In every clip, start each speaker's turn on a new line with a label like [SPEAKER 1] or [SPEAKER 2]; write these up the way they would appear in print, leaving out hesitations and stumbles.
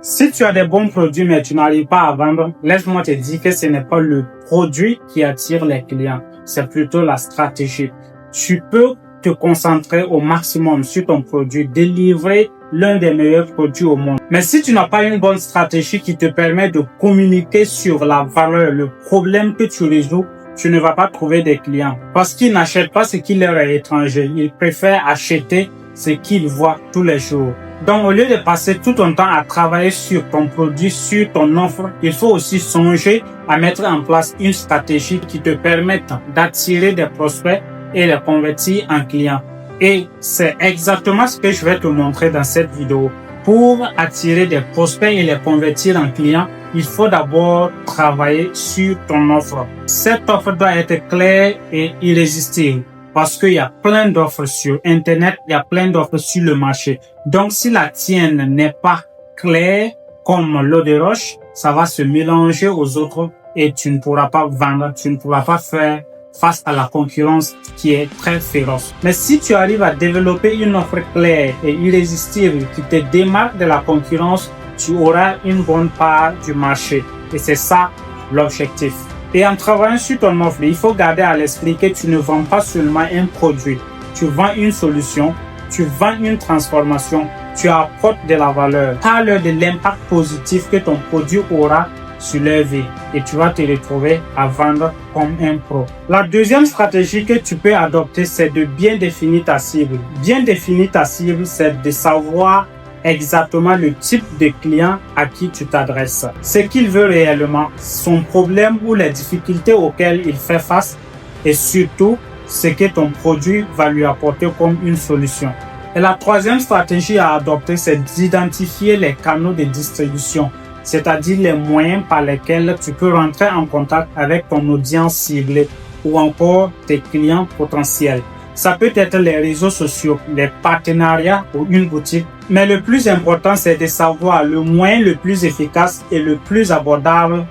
[SPEAKER 1] Si tu as des bons produits mais tu n'arrives pas à vendre, laisse-moi te dire que ce n'est pas le produit qui attire les clients, c'est plutôt la stratégie. Tu peux te concentrer au maximum sur ton produit, délivrer l'un des meilleurs produits au monde. Mais si tu n'as pas une bonne stratégie qui te permet de communiquer sur la valeur, le problème que tu résous, tu ne vas pas trouver des clients. Parce qu'ils n'achètent pas ce qui leur est étranger. Ils préfèrent acheter ce qu'ils voient tous les jours. Donc, au lieu de passer tout ton temps à travailler sur ton produit, sur ton offre, il faut aussi songer à mettre en place une stratégie qui te permette d'attirer des prospects et les convertir en clients. Et c'est exactement ce que je vais te montrer dans cette vidéo. Pour attirer des prospects et les convertir en clients, il faut d'abord travailler sur ton offre. Cette offre doit être claire et irrésistible parce qu'il y a plein d'offres sur Internet, il y a plein d'offres sur le marché. Donc, si la tienne n'est pas claire comme l'eau de roche, ça va se mélanger aux autres et tu ne pourras pas vendre, tu ne pourras pas faire face à la concurrence qui est très féroce. Mais si tu arrives à développer une offre claire et irrésistible qui te démarque de la concurrence, tu auras une bonne part du marché. Et c'est ça l'objectif. Et en travaillant sur ton offre, il faut garder à l'esprit que tu ne vends pas seulement un produit. Tu vends une solution, tu vends une transformation, tu apportes de la valeur. Parle de l'impact positif que ton produit aura sur leur vie et tu vas te retrouver à vendre comme un pro. La deuxième stratégie que tu peux adopter, c'est de bien définir ta cible. Bien définir ta cible, c'est de savoir exactement le type de client à qui tu t'adresses. Ce qu'il veut réellement, son problème ou les difficultés auxquelles il fait face et surtout ce que ton produit va lui apporter comme une solution. Et la troisième stratégie à adopter, c'est d'identifier les canaux de distribution, c'est-à-dire les moyens par lesquels tu peux rentrer en contact avec ton audience ciblée ou encore tes clients potentiels. Ça peut être les réseaux sociaux, les partenariats ou une boutique. Mais le plus important, c'est de savoir le moyen le plus efficace et le plus abordable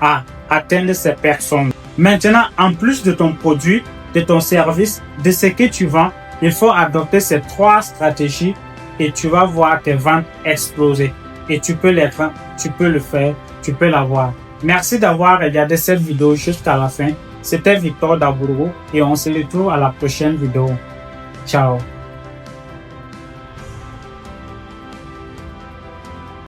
[SPEAKER 1] à atteindre ces personnes. Maintenant, en plus de ton produit, de ton service, de ce que tu vends, il faut adopter ces trois stratégies et tu vas voir tes ventes exploser. Et tu peux l'être, tu peux le faire, tu peux l'avoir. Merci d'avoir regardé cette vidéo jusqu'à la fin. C'était Victor Dabourgo et on se retrouve à la prochaine vidéo. Ciao.